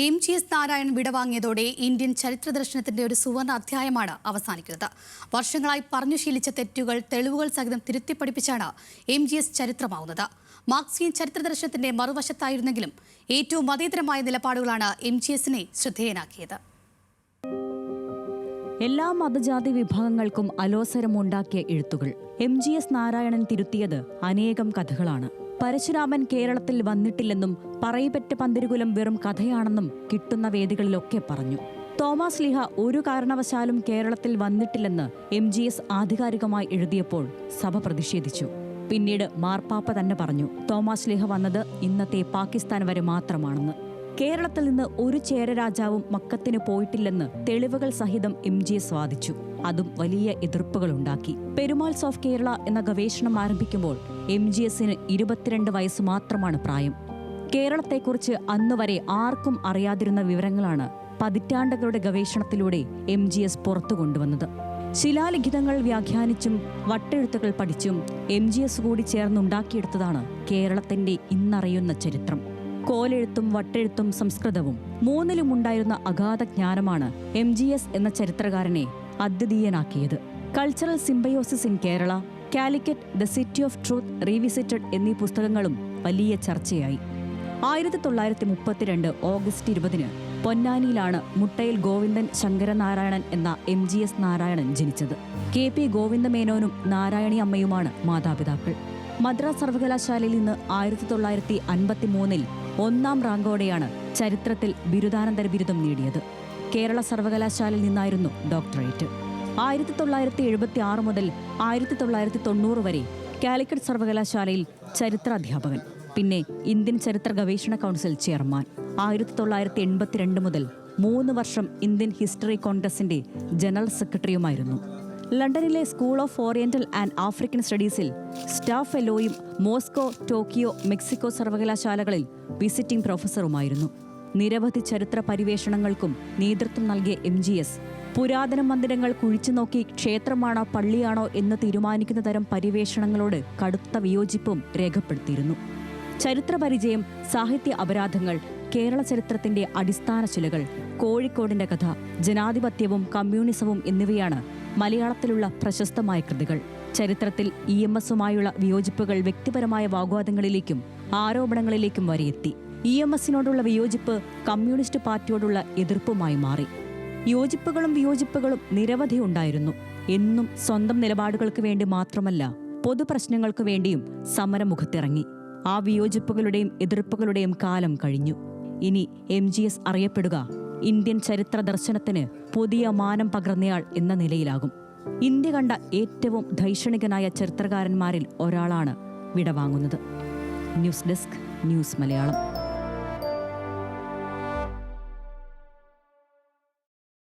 MGS Narayanan വിടവാങ്ങിയതോടെ Indian ചരിത്ര ദർശനത്തിന്റെ ഒരു സുവർണ അധ്യായമാണ് അവസാനിക്കുന്നത്. വർഷങ്ങളായി പറഞ്ഞു ശീലിച്ച തെറ്റുകൾ തെളിവുകൾ സഹിതം തിരുത്തിപ്പഠിപ്പിച്ചാണ് MGS ചരിത്രമാവുന്നത്. മാർക്സിയൻ ചരിത്ര ദർശനത്തിന്റെ മറുവശത്തായിരുന്നെങ്കിലും ഏറ്റവും മതേതരമായ നിലപാടുകളാണ് MGSനെ ശ്രദ്ധേയനാക്കിയത്. എല്ലാ മതജാതി വിഭാഗങ്ങൾക്കും അലോസരമുണ്ടാക്കിയ എഴുത്തുകൾ MGS നാരായണൻ തിരുത്തിയത് അനേകം കഥകളാണ്. പരശുരാമൻ കേരളത്തിൽ വന്നിട്ടില്ലെന്നും പറയിപ്പറ്റ പന്തിരുകുലം വെറും കഥയാണെന്നും കിട്ടുന്ന വേദികളിലൊക്കെ പറഞ്ഞു. തോമസ് ലീഹ ഒരു കാരണവശാലും കേരളത്തിൽ വന്നിട്ടില്ലെന്ന് MGS ആധികാരികമായി എഴുതിയപ്പോൾ സഭ പ്രതിഷേധിച്ചു. പിന്നീട് മാർപ്പാപ്പ തന്നെ പറഞ്ഞു തോമസ് ലീഹ വന്നത് ഇന്നത്തെ പാകിസ്ഥാൻ വരെ മാത്രമാണെന്ന്. കേരളത്തിൽ നിന്ന് ഒരു ചേര രാജാവും മക്കത്തിന് പോയിട്ടില്ലെന്ന് തെളിവുകൾ സഹിതം MGS വാദിച്ചു. അതും വലിയ എതിർപ്പുകളുണ്ടാക്കി. പെരുമാൾസ് ഓഫ് കേരള എന്ന ഗവേഷണം ആരംഭിക്കുമ്പോൾ MGSന് 22 വയസ്സ് മാത്രമാണ് പ്രായം. കേരളത്തെക്കുറിച്ച് അന്നുവരെ ആർക്കും അറിയാതിരുന്ന വിവരങ്ങളാണ് പതിറ്റാണ്ടുകളുടെ ഗവേഷണത്തിലൂടെ MGS പുറത്തു കൊണ്ടുവന്നത്. ശിലാലിഖിതങ്ങൾ വ്യാഖ്യാനിച്ചും വട്ടെഴുത്തുകൾ പഠിച്ചും MGS കൂടി ചേർന്നുണ്ടാക്കിയെടുത്തതാണ് കേരളത്തിന്റെ ഇന്നറിയുന്ന ചരിത്രം. കോലെഴുത്തും വട്ടെഴുത്തും സംസ്കൃതവും മൂന്നിലുമുണ്ടായിരുന്ന അഗാധ ജ്ഞാനമാണ് MGS എന്ന ചരിത്രകാരനെ അദ്വിതീയനാക്കിയത്. Cultural symbiosis in Kerala, Calicut, the city of truth revisited എന്നീ പുസ്തകങ്ങളും വലിയ ചർച്ചയായി. 1932 ഓഗസ്റ്റ് 20 പൊന്നാനിയിലാണ് മുട്ടയിൽ ഗോവിന്ദൻ ശങ്കരനാരായണൻ എന്ന MGS നാരായണൻ ജനിച്ചത്. KP ഗോവിന്ദമേനോനും നാരായണി അമ്മയുമാണ് മാതാപിതാക്കൾ. മദ്രാസ് സർവകലാശാലയിൽ നിന്ന് 1953 1ാം റാങ്കോടെയാണ് ചരിത്രത്തിൽ ബിരുദാനന്തര ബിരുദം നേടിയത്. കേരള സർവകലാശാലയിൽ നിന്നായിരുന്നു ഡോക്ടറേറ്റ്. 1976 മുതൽ 1990 വരെ കാലിക്കറ്റ് സർവകലാശാലയിൽ ചരിത്ര അധ്യാപകൻ, പിന്നെ ഇന്ത്യൻ ചരിത്ര ഗവേഷണ കൗൺസിൽ ചെയർമാൻ. 1982 മുതൽ 3 വർഷം ഇന്ത്യൻ ഹിസ്റ്ററി കോൺഗ്രസിന്റെ ജനറൽ സെക്രട്ടറിയുമായിരുന്നു. ലണ്ടനിലെ school of oriental and African സ്റ്റഡീസിൽ സ്റ്റാഫ് ഫെലോയും മോസ്കോ, ടോക്കിയോ, മെക്സിക്കോ സർവകലാശാലകളിൽ വിസിറ്റിംഗ് പ്രൊഫസറുമായിരുന്നു. നിരവധി ചരിത്ര പരിവേഷണങ്ങൾക്കും നേതൃത്വം നൽകിയ MGS പുരാതന മന്ദിരങ്ങൾ കുഴിച്ചുനോക്കി ക്ഷേത്രമാണോ പള്ളിയാണോ എന്ന് തീരുമാനിക്കുന്ന തരം പരിവേഷണങ്ങളോട് കടുത്ത വിയോജിപ്പും രേഖപ്പെടുത്തിയിരുന്നു. ചരിത്രപരിചയം, സാഹിത്യ അപരാധങ്ങൾ, കേരള ചരിത്രത്തിന്റെ അടിസ്ഥാന ശിലകൾ, കോഴിക്കോടിന്റെ കഥ, ജനാധിപത്യവും കമ്മ്യൂണിസവും എന്നിവയാണ് മലയാളത്തിലുള്ള പ്രശസ്തമായ കൃതികൾ. ചരിത്രത്തിൽ EMSുമായുള്ള വിയോജിപ്പുകൾ വ്യക്തിപരമായ വാഗ്വാദങ്ങളിലേക്കും ആരോപണങ്ങളിലേക്കും വരെയെത്തി. EMSനോടുള്ള വിയോജിപ്പ് കമ്മ്യൂണിസ്റ്റ് പാർട്ടിയോടുള്ള എതിർപ്പുമായി മാറി. യോജിപ്പുകളും വിയോജിപ്പുകളും നിരവധി ഉണ്ടായിരുന്നു. എന്നും സ്വന്തം നിലപാടുകൾക്ക് വേണ്ടി മാത്രമല്ല, പൊതുപ്രശ്നങ്ങൾക്ക് വേണ്ടിയും സമരമുഖത്തിറങ്ങി. ആ വിയോജിപ്പുകളുടെയും എതിർപ്പുകളുടെയും കാലം കഴിഞ്ഞു. ഇനി MGS അറിയപ്പെടുക ഇന്ത്യൻ ചരിത്ര ദർശനത്തിന് പുതിയ മാനം പകർന്നയാൾ എന്ന നിലയിലാകും. ഇന്ത്യ കണ്ട ഏറ്റവും ധൈഷണികനായ ചരിത്രകാരന്മാരിൽ ഒരാളാണ് വിടവാങ്ങുന്നത്. News desk, news Malayalam.